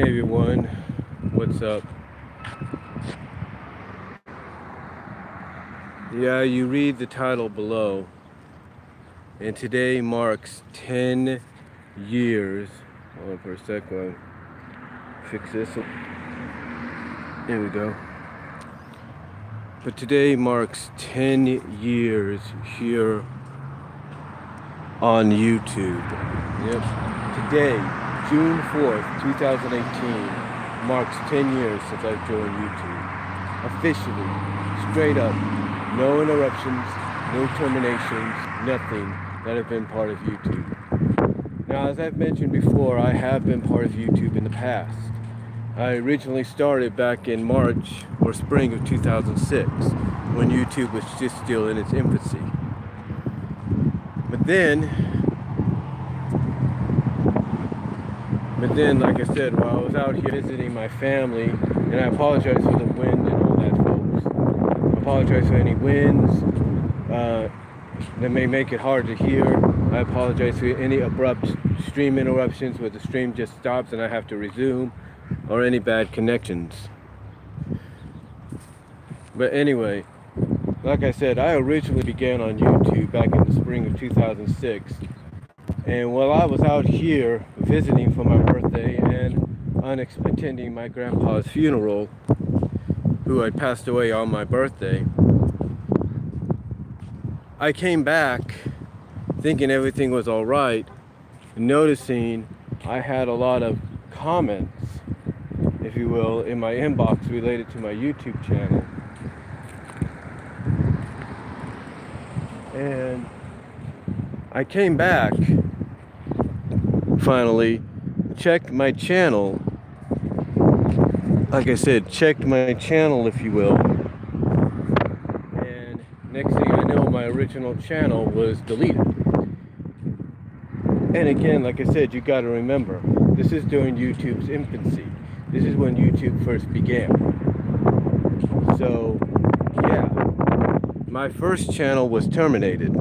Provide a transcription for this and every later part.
Hey everyone, what's up? Yeah, you read the title below, and today marks 10 years. Hold on for a second, fix this. There we go. But today marks 10 years here on YouTube. Yep. Today, June 4th, 2018, marks 10 years since I've joined YouTube. Officially, straight up, no interruptions, no terminations, nothing that have been part of YouTube. Now, as I've mentioned before, I have been part of YouTube in the past. I originally started back in March or spring of 2006, when YouTube was just still in its infancy. But then, like I said, while I was out here visiting my family, and I apologize for the wind and all that, folks. I apologize for any winds that may make it hard to hear. I apologize for any abrupt stream interruptions where the stream just stops and I have to resume, or any bad connections. But anyway, like I said, I originally began on YouTube back in the spring of 2006. And while I was out here visiting for my birthday and attending my grandpa's funeral, who had passed away on my birthday, I came back thinking everything was all right, noticing I had a lot of comments, if you will, in my inbox related to my YouTube channel. And I came back, finally, checked my channel, like I said, checked my channel, if you will, and next thing I know, my original channel was deleted. And again, like I said, you got to remember, this is during YouTube's infancy. This is when YouTube first began. So, yeah, my first channel was terminated.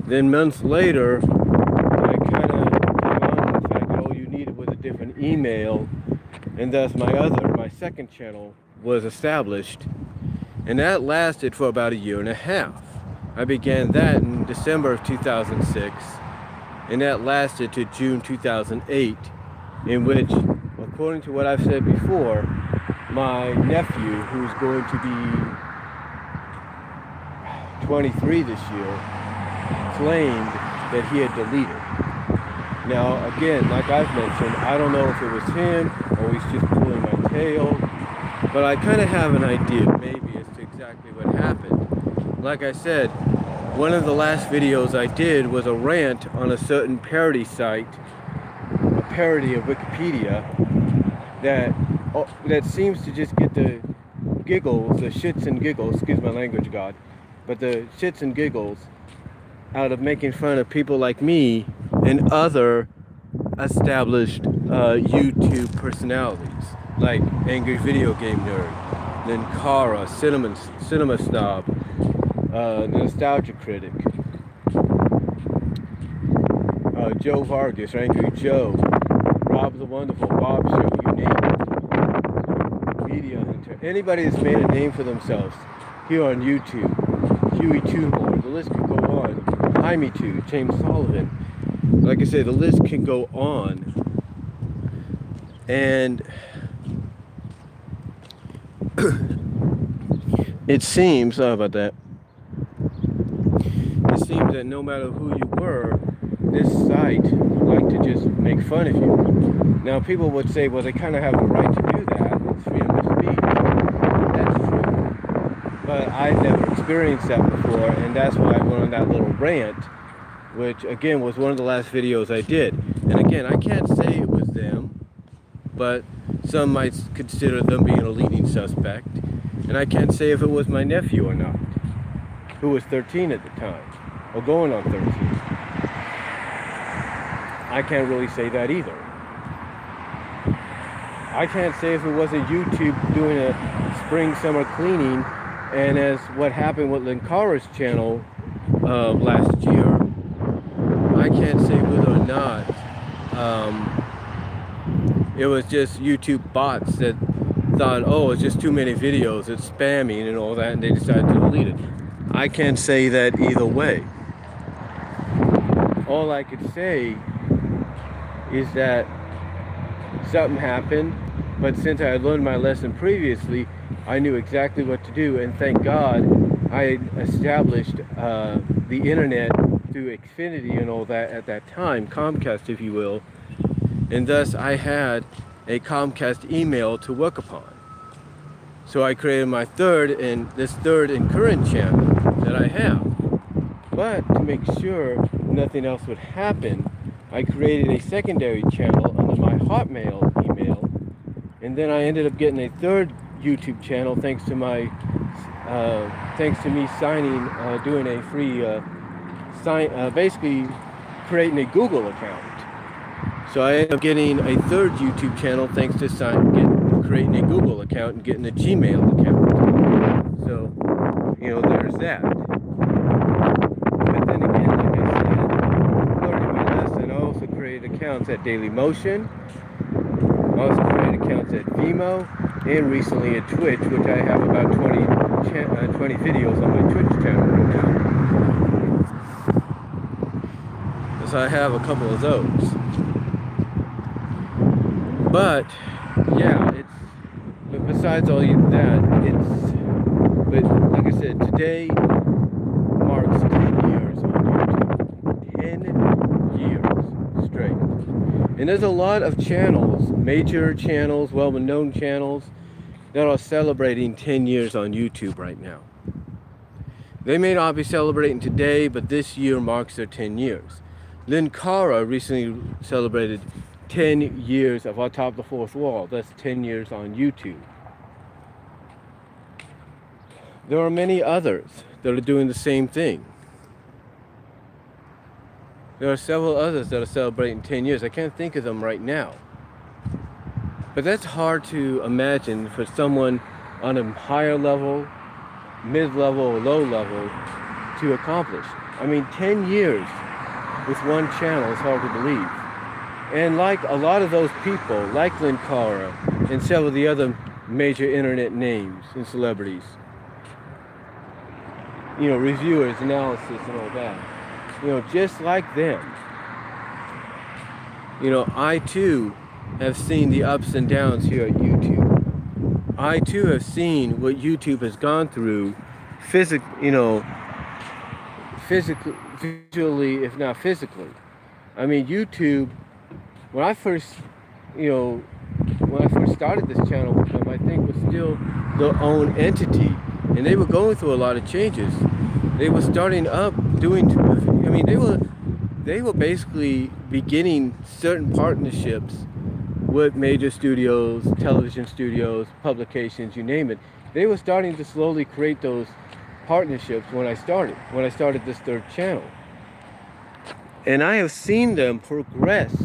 Then months later, I kind of came on to the fact that all you needed was a different email, and thus my second channel was established, and that lasted for about 1.5 years. I began that in December of 2006, and that lasted to June 2008, in which, according to what I've said before, my nephew, who's going to be 23 this year, claimed that he had deleted. Now, again, like I've mentioned, I don't know if it was him or he's just pulling my tail, but I kind of have an idea, maybe, as to exactly what happened. Like I said, one of the last videos I did was a rant on a certain parody site, a parody of Wikipedia, that seems to just get the giggles, the shits and giggles, excuse my language, God, but the shits and giggles out of making fun of people like me and other established YouTube personalities, like Angry Video Game Nerd, then Kara, Cinema Snob, Nostalgia Critic, Joe Vargas, or Angry Joe, Rob the Wonderful, Bob Show, you name it, Media Hunter, anybody that's made a name for themselves here on YouTube, Huey Toonmore, the list could go on, Jaime Too, James Sullivan, like I say, the list can go on. And it seems, sorry about that, it seems that no matter who you were, this site would like to just make fun of you. Now, people would say, well, they kind of have the right to do that, it's freedom of speech. That's true. But I've never experienced that before, and that's why I went on that little rant, which again was one of the last videos I did. And again, I can't say it was them, but some might consider them being a leading suspect. And I can't say if it was my nephew or not, who was 13 at the time, or going on 13. I can't really say that either. I can't say if it wasn't YouTube doing a spring-summer cleaning, and as what happened with Linkara's channel last year, I can't say whether or not it was just YouTube bots that thought, oh, it's just too many videos, it's spamming and all that, and they decided to delete it. I can't say that either way. All I could say is that something happened, but since I had learned my lesson previously, I knew exactly what to do, and thank God I established the internet through Xfinity and all that at that time, Comcast if you will, and thus I had a Comcast email to work upon. So I created my third and current channel that I have. But to make sure nothing else would happen, I created a secondary channel under my Hotmail email, and then I ended up getting a third YouTube channel thanks to me signing, doing a free basically creating a Google account. So I ended up getting a third YouTube channel thanks to creating a Google account and getting a Gmail account. So, you know, there's that. But then again, like I said, learning my lesson, I also created accounts at Dailymotion. I also created accounts at Vimeo, and recently at Twitch, which I have about 20 videos on my Twitch channel right now. So I have a couple of those. But yeah, but besides all that, but like I said, today marks 10 years on YouTube. 10 years straight. And there's a lot of channels, major channels, well-known channels, that are celebrating 10 years on YouTube right now. They may not be celebrating today, but this year marks their 10 years. Lynn Cara recently celebrated 10 years of On Top of the Fourth Wall. That's 10 years on YouTube. There are many others that are doing the same thing. There are several others that are celebrating 10 years. I can't think of them right now. But that's hard to imagine for someone on a higher level, mid-level, or low level to accomplish. I mean, 10 years with one channel is hard to believe. And like a lot of those people, like Lynn Cara and several of the other major internet names and celebrities, you know, reviewers, analysis, and all that, you know, just like them, you know, I too have seen the ups and downs here at YouTube. I too have seen what YouTube has gone through, visually, if not physically. I mean, YouTube, when I first started this channel with them, I think was still their own entity, and they were going through a lot of changes. They were starting up doing, I mean, they were basically beginning certain partnerships with major studios, television studios, publications, you name it. They were starting to slowly create those partnerships when I started this third channel. And I have seen them progress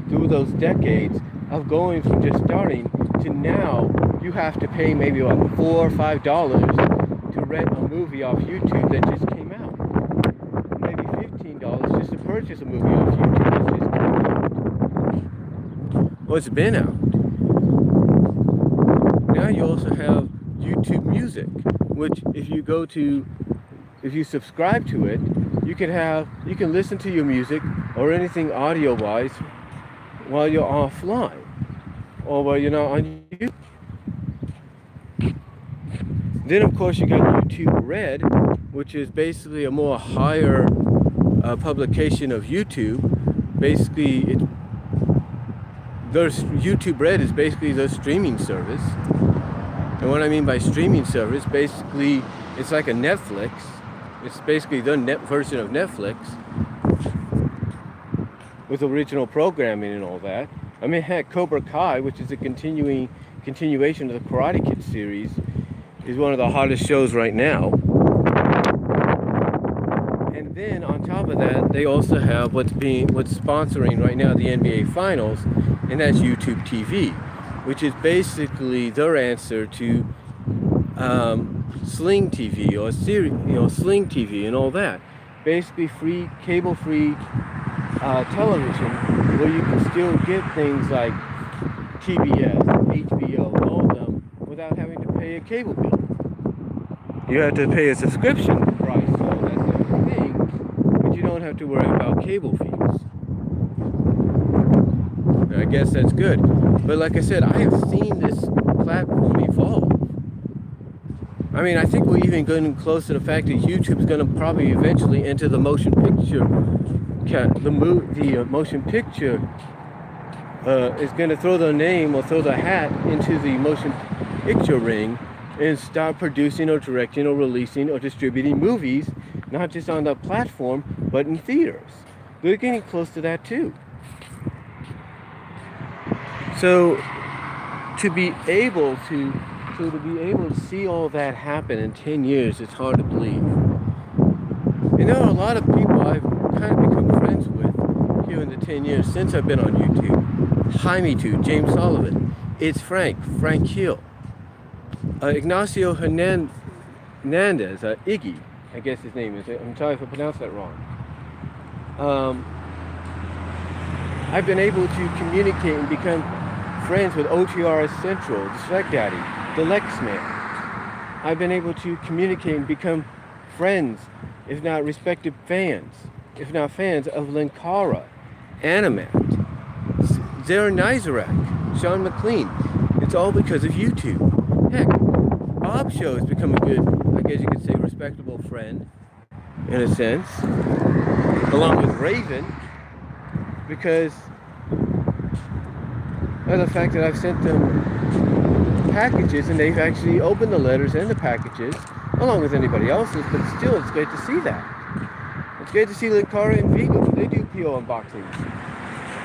through those decades of going from just starting to now you have to pay maybe about $4 or $5 to rent a movie off YouTube that just came out. Maybe $15 just to purchase a movie off YouTube that just came out. Well, it's been out. Now you also have YouTube Music, which if you subscribe to it, you can listen to your music or anything audio-wise while you're offline or while you're not on YouTube. Then of course you got YouTube Red, which is basically a more higher publication of YouTube. Basically, YouTube Red is basically the streaming service. And what I mean by streaming service, basically it's like a Netflix. It's basically the version of Netflix with original programming and all that. I mean, heck, Cobra Kai, which is a continuation of the Karate Kid series, is one of the hottest shows right now. And then on top of that, they also have what's sponsoring right now the NBA Finals, and that's YouTube TV, which is basically their answer to Sling TV or Sling TV and all that. Basically free, cable-free television where you can still get things like TBS, HBO, all of them, without having to pay a cable bill. You have to pay a subscription price, so that's the only thing, but you don't have to worry about cable fees. And I guess that's good. But like I said, I have seen this platform evolve. I mean, I think we're even getting close to the fact that YouTube is going to probably eventually enter the motion picture. The motion picture is going to throw their name or throw the hat into the motion picture ring and start producing or directing or releasing or distributing movies, not just on the platform, but in theaters. They're getting close to that too. So to be able to see all that happen in 10 years, it's hard to believe. You know, a lot of people I've kind of become friends with here in the 10 years since I've been on YouTube. Jaime too, James Sullivan, It's Frank Hill, Ignacio Hernandez, Iggy, I guess his name is. I'm sorry if I pronounced that wrong. I've been able to communicate and become friends with OTRS Central, the Shrek Daddy, the Lex Man. I've been able to communicate and become friends, if not respected fans, if not fans, of Linkara, Animat, Zara Nizarak, Sean McLean. It's all because of YouTube. Heck, Bob Show has become a good, I guess you could say, respectable friend, in a sense, along with Raven, because of the fact that I've sent them packages and they've actually opened the letters and the packages, along with anybody else's, but still it's great to see that. It's great to see Linkara and Vigo, they do PO unboxings.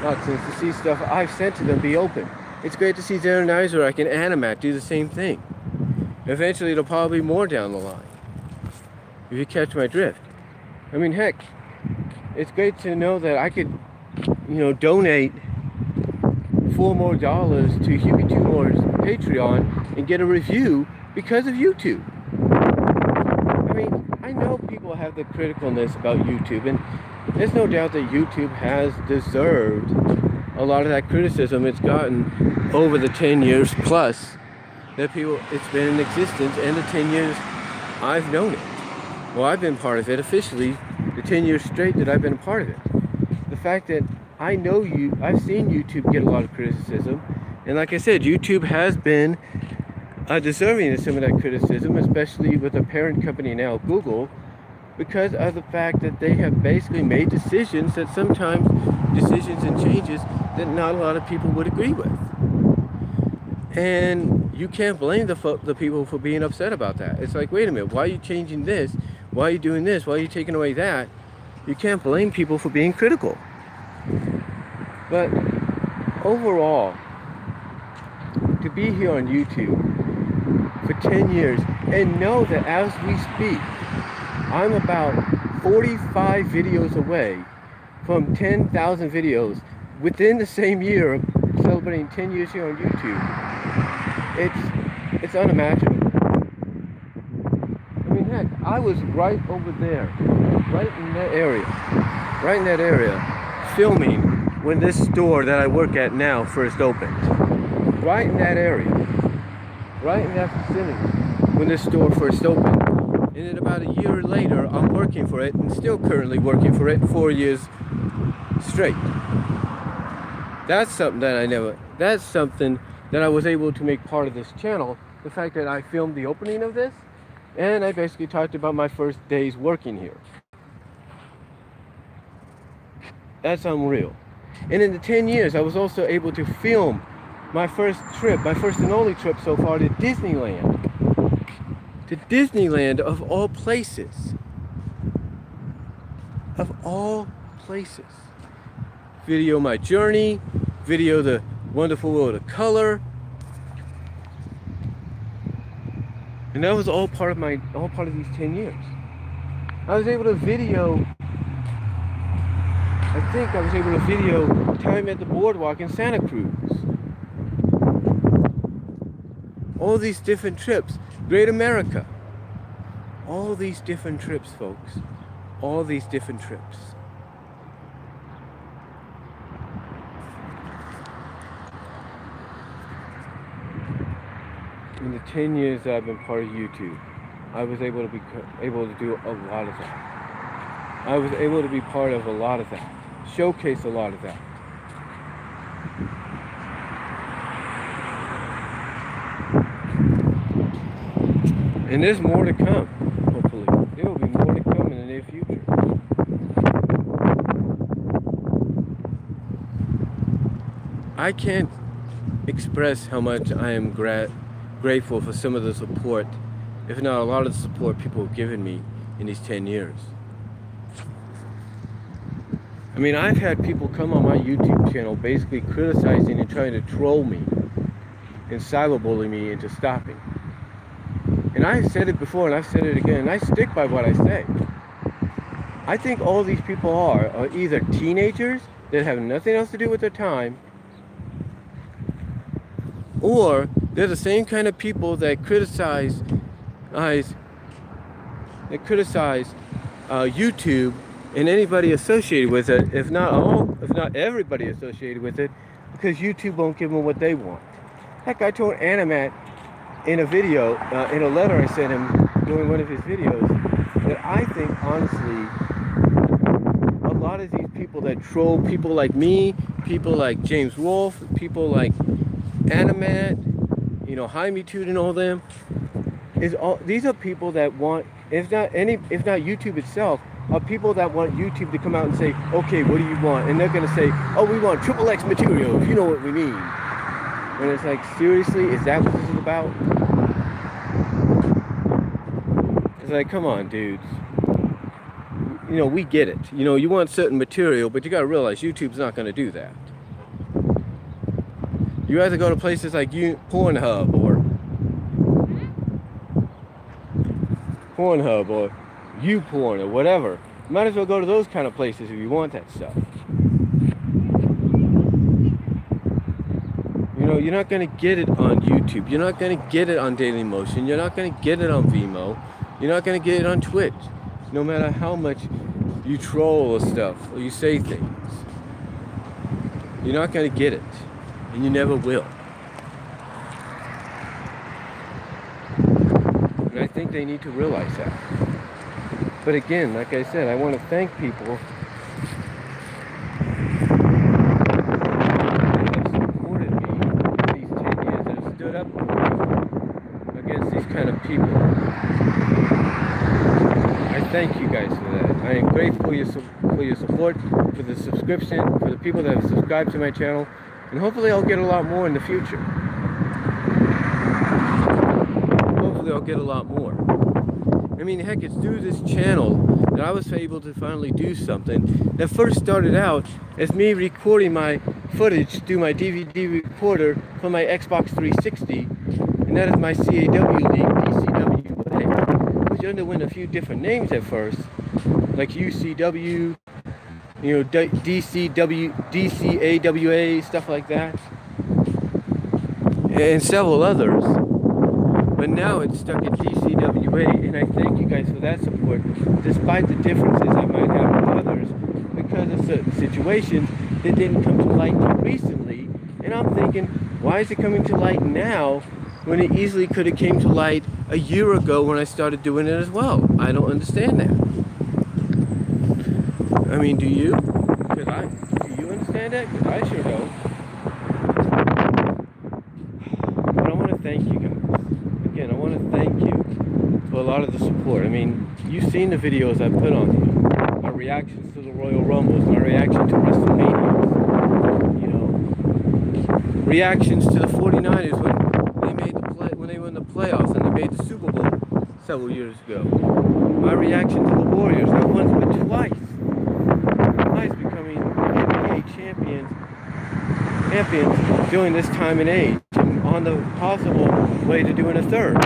Nonsense, to see stuff I've sent to them be open. It's great to see Zara Nizarak and Animat do the same thing. Eventually there'll probably be more down the line, if you catch my drift. I mean, heck, it's great to know that I could, you know, donate $4 more to Hubie 2 More's Patreon and get a review because of YouTube. I mean, I know people have the criticalness about YouTube, and there's no doubt that YouTube has deserved a lot of that criticism it's gotten over the 10 years plus that it's been in existence, and the 10 years I've known it. Well, I've been part of it officially, the 10 years straight that I've been a part of it. The fact that I know I've seen YouTube get a lot of criticism, and like I said, YouTube has been deserving of some of that criticism, especially with the parent company now, Google, because of the fact that they have basically made decisions that sometimes decisions and changes that not a lot of people would agree with. And you can't blame the people for being upset about that. It's like, wait a minute, why are you changing this? Why are you doing this? Why are you taking away that? You can't blame people for being critical. But overall, to be here on YouTube for 10 years and know that as we speak, I'm about 45 videos away from 10,000 videos within the same year of celebrating 10 years here on YouTube. It's unimaginable. I mean, heck, I was right over there, right in that area, filming when this store that I work at now first opened. Right in that area, right in that vicinity, when this store first opened. And then about a year later, I'm working for it, and still currently working for it 4 years straight. That's something that I was able to make part of this channel. The fact that I filmed the opening of this, and I basically talked about my first days working here. That's unreal. And in the 10 years, I was also able to film my first and only trip so far, to Disneyland. To Disneyland, of all places. Of all places. Video my journey, video the wonderful world of color. And that was all part of these 10 years. I was able to video time at the boardwalk in Santa Cruz. All these different trips. Great America. All these different trips, folks. All these different trips. in the 10 years that I've been part of YouTube, I was able to do a lot of that. I was able to be part of a lot of that, showcase a lot of that. And there's more to come, hopefully. There will be more to come in the near future. I can't express how much I am grateful for some of the support, if not a lot of the support people have given me in these 10 years. I mean, I've had people come on my YouTube channel basically criticizing and trying to troll me and cyberbully me into stopping. And I said it before and I've said it again, and I stick by what I say. I think all these people are either teenagers that have nothing else to do with their time, or they're the same kind of people that criticize YouTube and anybody associated with it, if not everybody associated with it, because YouTube won't give them what they want. Heck, I told Animat in a video, in a letter I sent him during one of his videos, that I think honestly, a lot of these people that troll people like me, people like James Wolfe, people like Animat, you know, Jaime-tude and all them, these are people that want, if not YouTube itself, are people that want YouTube to come out and say, okay, what do you want? And they're going to say, oh, we want XXX material, if you know what we mean. And it's like, seriously, is that what this is about? It's like, come on, dudes. You know, we get it. You know, you want certain material, but you got to realize YouTube's not going to do that. You have to go to places like Pornhub or YouPorn or whatever. You might as well go to those kind of places if you want that stuff. You know, you're not going to get it on YouTube. You're not going to get it on Dailymotion. You're not going to get it on Vimeo. You're not going to get it on Twitch. No matter how much you troll or stuff or you say things. You're not going to get it. And you never will. And I think they need to realize that. But again, like I said, I want to thank people that have supported me in these 10 years, that have stood up against these kind of people. I thank you guys for that. I am grateful for your support, for the subscription, for the people that have subscribed to my channel. And hopefully I'll get a lot more in the future. Hopefully I'll get a lot more. I mean, heck, it's through this channel that I was able to finally do something that first started out as me recording my footage through my DVD recorder from my Xbox 360, and that is my CAW league, DCWA, which underwent a few different names at first, like UCW, you know, DCAWA, stuff like that, and several others. But now it's stuck at DCWA, and I thank you guys for that support, despite the differences I might have with others, because of certain situations that didn't come to light until recently. And I'm thinking, why is it coming to light now when it easily could have came to light a year ago when I started doing it as well? I don't understand that. I mean, do you? Do you understand that? Because I sure don't. But I want to thank you guys. Again, I want to thank you for a lot of the support. I mean, you've seen the videos I put on here. My reactions to the Royal Rumbles, my reaction to WrestleMania. You know, reactions to the 49ers when they were in the playoffs and they made the Super Bowl several years ago. My reaction to the Warriors, not once but twice. Becoming NBA champions during this time and age, and on the possible way to doing a third. I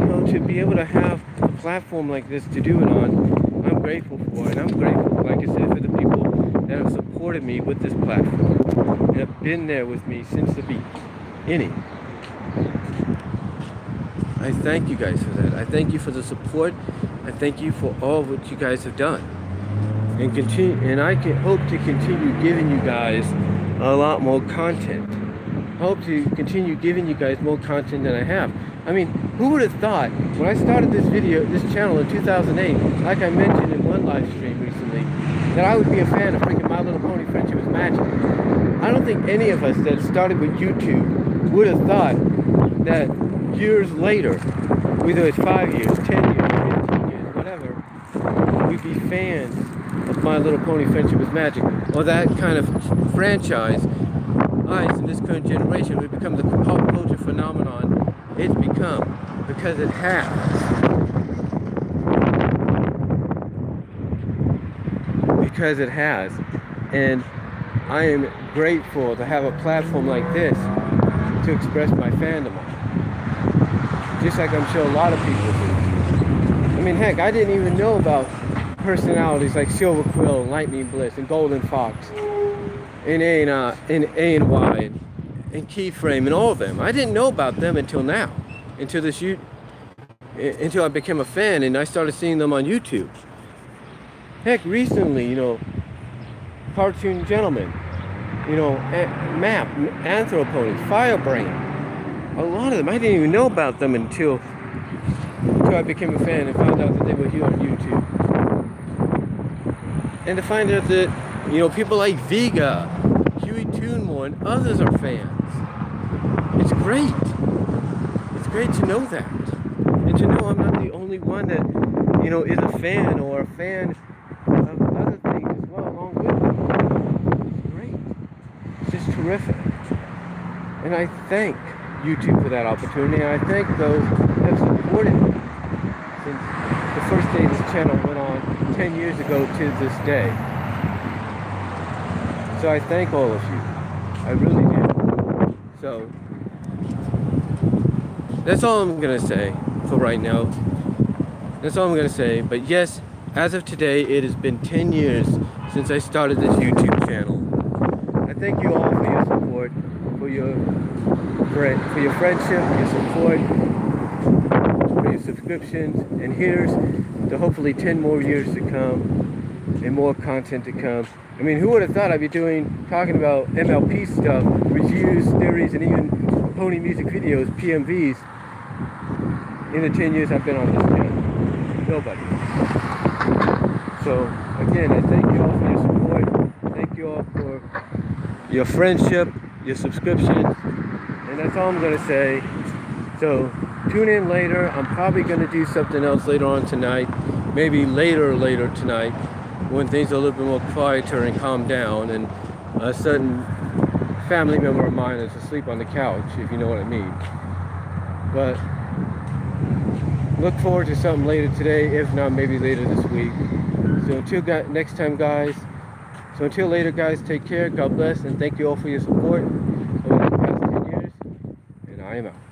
want to, to be able to have a platform like this to do it on, I'm grateful for, and I'm grateful, like I said, for the people that have supported me with this platform and have been there with me since the beginning. I thank you guys for that. I thank you for the support. I thank you for all what you guys have done. And I can hope to continue giving you guys a lot more content. I hope to continue giving you guys more content than I have. I mean, who would have thought when I started this channel in 2008, like I mentioned in one live stream recently, that I would be a fan of freaking My Little Pony Friendship is Magic. I don't think any of us that started with YouTube would have thought that years later, whether it's 5 years, 10 years, 15 years, whatever, we'd be fans of My Little Pony Friendship is Magic, or that kind of franchise. In this current generation, would become the pop culture phenomenon it's become, because it has. Because it has. And I am grateful to have a platform like this to express my fandom on. Just like I'm sure a lot of people do. I mean, heck, I didn't even know about personalities like Silver Quill, Lightning Bliss, and Golden Fox, and A&Y, and Keyframe, and all of them. I didn't know about them until now, until I became a fan and I started seeing them on YouTube. Heck, recently, you know, Cartoon Gentleman, you know, Map, Anthropony, Firebrain, a lot of them. I didn't even know about them until I became a fan and found out that they were here on YouTube. And to find out that, you know, people like Vega, Huey Toonmore, and others are fans. It's great. It's great to know that. And to know I'm not the only one that, you know, is a fan or a fan of other things as well along with me. It's great. It's just terrific. And I thank YouTube for that opportunity. And I thank those that have supported me since the first day this channel went on 10 years ago to this day. So I thank all of you. I really do. So that's all I'm going to say for right now. That's all I'm going to say. But yes, as of today, it has been 10 years since I started this YouTube channel. I thank you all for your support, for your friendship, your support, for your subscriptions. And here's to hopefully 10 more years to come and more content to come. I mean, who would have thought I'd be talking about MLP stuff, reviews, theories, and even pony music videos, PMVs, in the 10 years I've been on this channel? Nobody. So, again, I thank you all for your support. Thank you all for your friendship, your subscriptions, and that's all I'm going to say. So, tune in later. I'm probably going to do something else later on tonight. Maybe later tonight, when things are a little bit more quieter and calm down, and a certain family member of mine is asleep on the couch, if you know what I mean. But look forward to something later today, if not maybe later this week. So until next time, guys. So until later, guys, take care, God bless, and thank you all for your support over the past 10 years, and I am out.